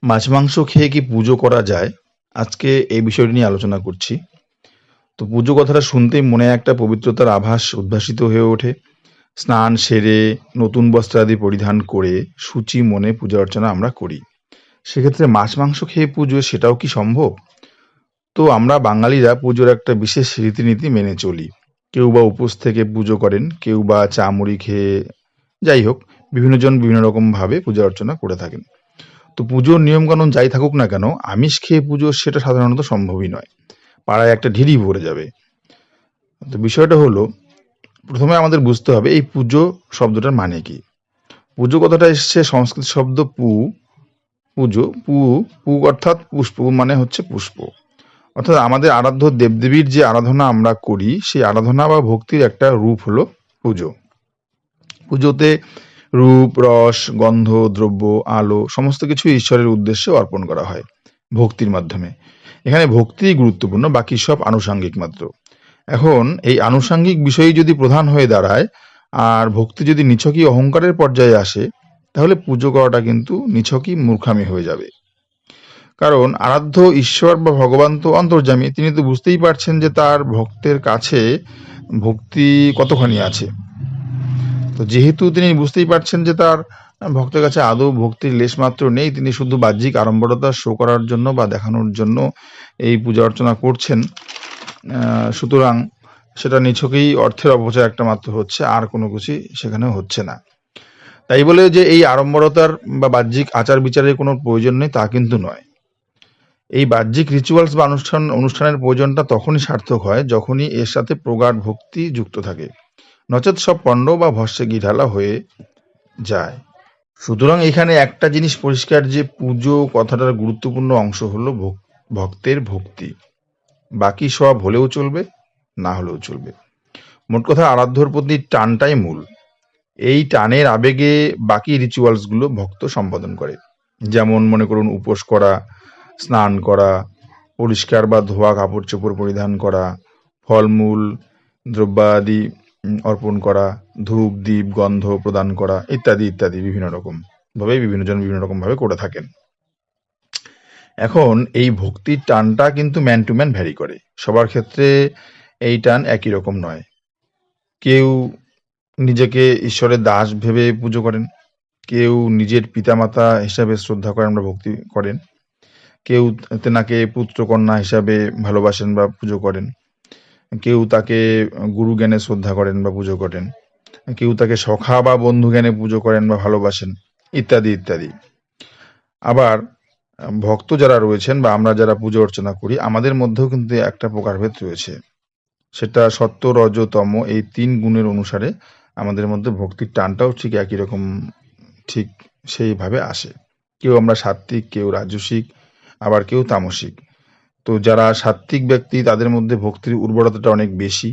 মাছ মাংস খেয়ে কি পুজো করা যায়? আজকে এই বিষয়টি নিয়ে আলোচনা করছি। তো পুজো কথাটা শুনতেই মনে একটা পবিত্রতার আভাস উদ্ভাসিত হয়ে ওঠে। স্নান সেরে নতুন বস্ত্রাদি পরিধান করে শুচি মনে পূজা অর্চনা আমরা করি। সেক্ষেত্রে মাছ মাংস খেয়ে পুজো সেটাও কি সম্ভব? তো আমরা বাঙালিরা পুজোর একটা বিশেষ রীতিনীতি মেনে চলি। কেউ বা উপোস থেকে পুজো করেন, কেউ বা চা মুড়ি খেয়ে, যাই হোক, বিভিন্ন জন বিভিন্ন রকম ভাবে পূজা অর্চনা করে থাকেন। তো পুজোর নিয়মকানুন যাই থাকুক না কেন, আমিষ খেয়ে পুজো সেটা সাধারণত সম্ভবই নয়। পাড়ায় একটা ঢিড়ি পড়ে যাবে। তো বিষয়টা হলো, প্রথমে আমাদের বুঝতে হবে এই পুজো শব্দটার মানে কি। পুজো কথাটা এসছে সংস্কৃত শব্দ পু। পুজো পু, পু অর্থাৎ পুষ্প, মানে হচ্ছে পুষ্প। অর্থাৎ আমাদের আরাধ্য দেবদেবীর যে আরাধনা আমরা করি, সেই আরাধনা বা ভক্তির একটা রূপ হলো পুজো। পুজোতে রূপ, রস, গন্ধ, দ্রব্য, আলো সমস্ত কিছু ঈশ্বরের উদ্দেশ্যে অর্পণ করা হয় ভক্তির মাধ্যমে। এখানে ভক্তি গুরুত্বপূর্ণ, বাকি সব আনুষাঙ্গিক মাত্র। এখন এই আনুষাঙ্গিক বিষয়ই যদি প্রধান হয়ে দাঁড়ায় আর ভক্তি যদি নিছকই অহংকারের পর্যায়ে আসে, তাহলে পুজো করাটা কিন্তু নিছকই মূর্খামি হয়ে যাবে। কারণ আরাধ্য ঈশ্বর বা ভগবান তো অন্তর্যামী, তিনি তো বুঝতেই পারছেন যে তার ভক্তের কাছে ভক্তি কতখানি আছে। তো যেহেতু তিনি বুঝতেই পারছেন যে তার ভক্তের কাছে আদৌ ভক্তির লেশমাত্র নেই, তিনি শুধু বাহ্যিক আড়ম্বরতা শো করার জন্য বা দেখানোর জন্য এই পূজা অর্চনা করছেন। সুতরাং সেটা নিছকই অর্থের অপচয় একটা মাত্র হচ্ছে, আর কোনো কিছুই সেখানে হচ্ছে না। তাই বলে যে এই আড়ম্বরতার বা বাহ্যিক আচার বিচারের কোনো প্রয়োজন নেই, তা কিন্তু নয়। এই বাহ্যিক রিচুয়ালস বা অনুষ্ঠানের প্রয়োজনটা তখনই সার্থক হয় যখনই এর সাথে প্রগাঢ় ভক্তি যুক্ত থাকে, নচেৎ সব পণ্ড বা ভস্যে ঘি ঢালা হয়ে যায়। সুতরাং এখানে একটা জিনিস পরিষ্কার যে পুজো কথাটার গুরুত্বপূর্ণ অংশ হলো ভক্তের ভক্তি। বাকি সব হলেও চলবে, না হলেও চলবে। মোট কথা আরাধ্যর প্রতি টানটাই মূল। এই টানের আবেগে বাকি রিচুয়ালস গুলো ভক্ত সম্পাদন করে। যেমন মনে করুন উপোস করা, স্নান করা, পরিষ্কার বা ধোয়া কাপড় চোপড় পরিধান করা, ফলমূল দ্রব্যাদি অর্পণ করা, ধূপ দ্বীপ গন্ধ প্রদান করা, ইত্যাদি ইত্যাদি বিভিন্ন রকম ভাবে বিভিন্ন জন বিভিন্ন রকম ভাবে করে থাকেন। এখন এই ভক্তির টানটা কিন্তু ম্যান টু ম্যান ভ্যারি করে, সবার ক্ষেত্রে এই টান একই রকম নয়। কেউ নিজেকে ঈশ্বরের দাস ভেবে পুজো করেন, কেউ নিজের পিতামাতা হিসাবে শ্রদ্ধা করেন বা ভক্তি করেন, কেউ তেনাকে পুত্র কন্যা হিসাবে ভালোবাসেন বা পুজো করেন, কেউ তাকে গুরু জ্ঞানে শ্রদ্ধা করেন বা পুজো করেন, কেউ তাকে সখা বা বন্ধু জ্ঞানে পুজো করেন বা ভালোবাসেন, ইত্যাদি ইত্যাদি। আবার ভক্ত যারা রয়েছেন বা আমরা যারা পুজো অর্চনা করি, আমাদের মধ্যেও কিন্তু একটা প্রকারভেদ রয়েছে। সেটা সত্য, রজ, তম এই ৩ গুণের অনুসারে আমাদের মধ্যে ভক্তির টানটাও ঠিক একই রকম, ঠিক সেইভাবে আসে। কেউ আমরা সাত্ত্বিক, কেউ রাজসিক, আবার কেউ তামসিক। তো যারা সাত্ত্বিক ব্যক্তি তাদের মধ্যে ভক্তির উর্বরতাটা অনেক বেশি।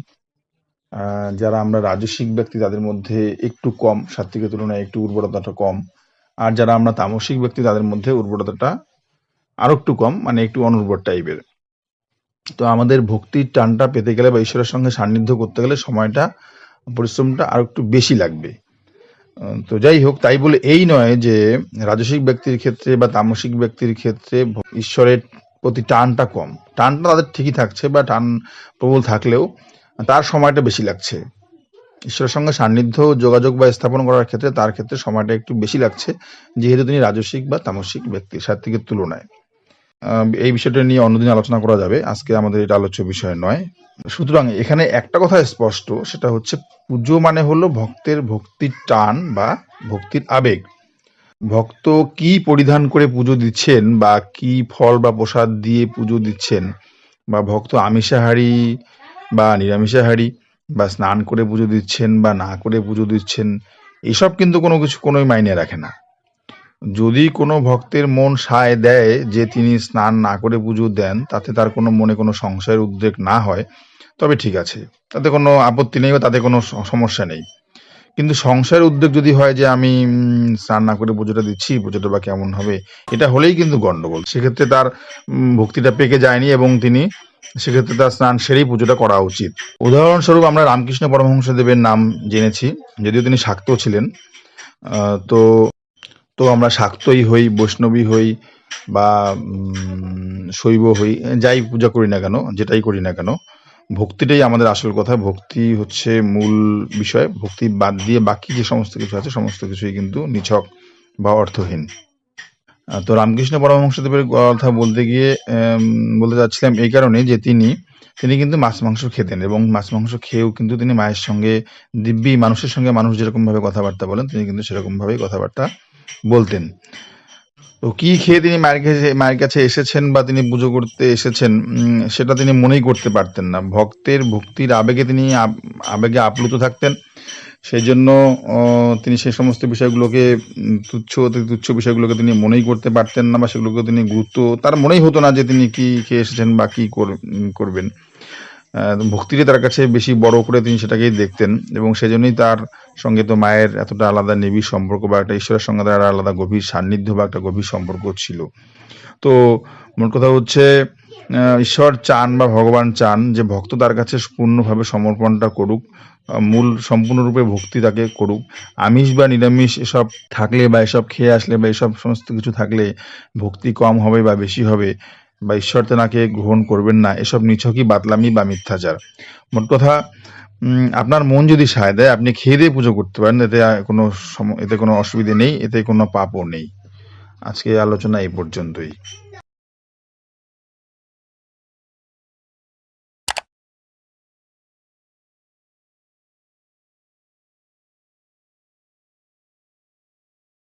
যারা আমরা রাজসিক ব্যক্তি তাদের মধ্যে একটু কম, সাত্ত্বিকের তুলনায় একটু উর্বরতাটা কম। আর যারা আমরা তামসিক ব্যক্তি তাদের মধ্যে উর্বরতাটা আরো একটু কম, মানে একটু অনুর্বর টাইপের। তো আমাদের ভক্তির টানটা পেতে গেলে বা ঈশ্বরের সঙ্গে সান্নিধ্য করতে গেলে সময়টা, পরিশ্রমটা আরো একটু বেশি লাগবে। তো যাই হোক, তাই বলে এই নয় যে রাজসিক ব্যক্তির ক্ষেত্রে বা তামসিক ব্যক্তির ক্ষেত্রে ঈশ্বরের প্রতি টানটা কম। টানটা তাদের ঠিকই থাকছে, বা টান প্রবল থাকলেও তার সময়টা বেশি লাগছে। ঈশ্বরের সঙ্গে সান্নিধ্য যোগাযোগ বা স্থাপন করার ক্ষেত্রে তার ক্ষেত্রে সময়টা একটু বেশি লাগছে, যেহেতু তিনি রাজসিক বা তামসিক ব্যক্তি সাত্ত্বিকের তুলনায়। এই বিষয়টা নিয়ে অন্যদিন আলোচনা করা যাবে, আজকে আমাদের এটা আলোচ্য বিষয় নয়। সুতরাং এখানে একটা কথা স্পষ্ট, সেটা হচ্ছে পুজো মানে হলো ভক্তের ভক্তির টান বা ভক্তির আবেগ। ভক্ত কি পরিধান করে পুজো দিচ্ছেন, বা কি ফল বা প্রসাদ দিয়ে পুজো দিচ্ছেন, বা ভক্ত আমিষাহারী বা নিরামিষাহারী, বা স্নান করে পুজো দিচ্ছেন বা না করে পুজো দিচ্ছেন, এসব কিন্তু কোনোই মাইনে রাখে না। যদি কোনো ভক্তের মন সায় দেয় যে তিনি স্নান না করে পুজো দেন, তাতে তার কোনো মনে কোনো সংশয়ের উদ্রেক না হয়, তবে ঠিক আছে, তাতে কোনো আপত্তি নেই বা তাতে কোনো সমস্যা নেই। কিন্তু সংশয়ের উদ্বেগ যদি হয় যে আমি স্নান না করে পুজোটা দিচ্ছি, পুজোটা বা কেমন হবে, এটা হলেই কিন্তু গন্ডগোল। সেক্ষেত্রে তার ভক্তিটা পেকে যায়নি, এবং তিনি সেক্ষেত্রে তার স্নান সেরেই পুজোটা করা উচিত। উদাহরণস্বরূপ আমরা রামকৃষ্ণ পরমহংসদেবের নাম জেনেছি, যদিও তিনি শাক্ত ছিলেন। তো তো আমরা শাক্তই হই, বৈষ্ণবী হই, বা শৈব হই, যাই পূজা করি না কেন, যেটাই করি না কেন, ভক্তিটাই আমাদের আসল কথা। ভক্তি হচ্ছে মূল বিষয়। ভক্তি বাদ দিয়ে বাকি যে সমস্ত কিছু আছে সমস্ত কিছুই কিন্তু নিছক বা অর্থহীন। তো রামকৃষ্ণ পরমহংসদেবের কথা বলতে গিয়ে বলতে চাচ্ছিলাম এই কারণে যে তিনি কিন্তু মাছ মাংস খেতেন, এবং মাছ মাংস খেয়েও কিন্তু তিনি মায়ের সঙ্গে, দিব্যি মানুষের সঙ্গে মানুষ যেরকম ভাবে কথাবার্তা বলেন তিনি কিন্তু সেরকম ভাবেই কথাবার্তা বলতেন। তো কি খেয়ে তিনি মায়ের কাছে এসেছেন বা তিনি পুজো করতে এসেছেন, সেটা তিনি মনেই করতে পারতেন না। ভক্তির আবেগে তিনি আবেগে আপ্লুত থাকতেন। সেই জন্য তিনি সেই সমস্ত বিষয়গুলোকে, অতি তুচ্ছ বিষয়গুলোকে তিনি মনেই করতে পারতেন না, বা সেগুলোকে তিনি তার মনেই হতো না যে তিনি কি খেয়ে এসেছেন বা কি করবেন। ভক্তিকে তার কাছে বেশি বড় করে তিনি সেটাকেই দেখতেন, এবং সেজন্যই তার সঙ্গে তো মায়ের এতটা আলাদা নিবিড় সম্পর্ক, বা একটা ঈশ্বরের সঙ্গে তার আলাদা গভীর সান্নিধ্য বা একটা গভীর সম্পর্ক ছিল। তো মোট কথা হচ্ছে, ঈশ্বর চান বা ভগবান চান যে ভক্ত তার কাছে পূর্ণভাবে সমর্পণটা করুক, সম্পূর্ণরূপে ভক্তি তাকে করুক। আমিষ বা নিরামিষ এসব থাকলে, বা এসব খেয়ে আসলে, বা এসব সমস্ত কিছু থাকলে ভক্তি কম হবে বা বেশি হবে, বা ঈশ্বর তেনাকে গ্রহণ করবেন না, এসব নিছকই বাতলামি বা মিথ্যাচার। মোট কথা, আপনার মন যদি সায় দেয় আপনি খেয়ে দিয়ে পুজো করতে পারেন, এতে কোনো অসুবিধে নেই, এতে কোনো পাপও নেই। আজকে আলোচনা এই পর্যন্তই।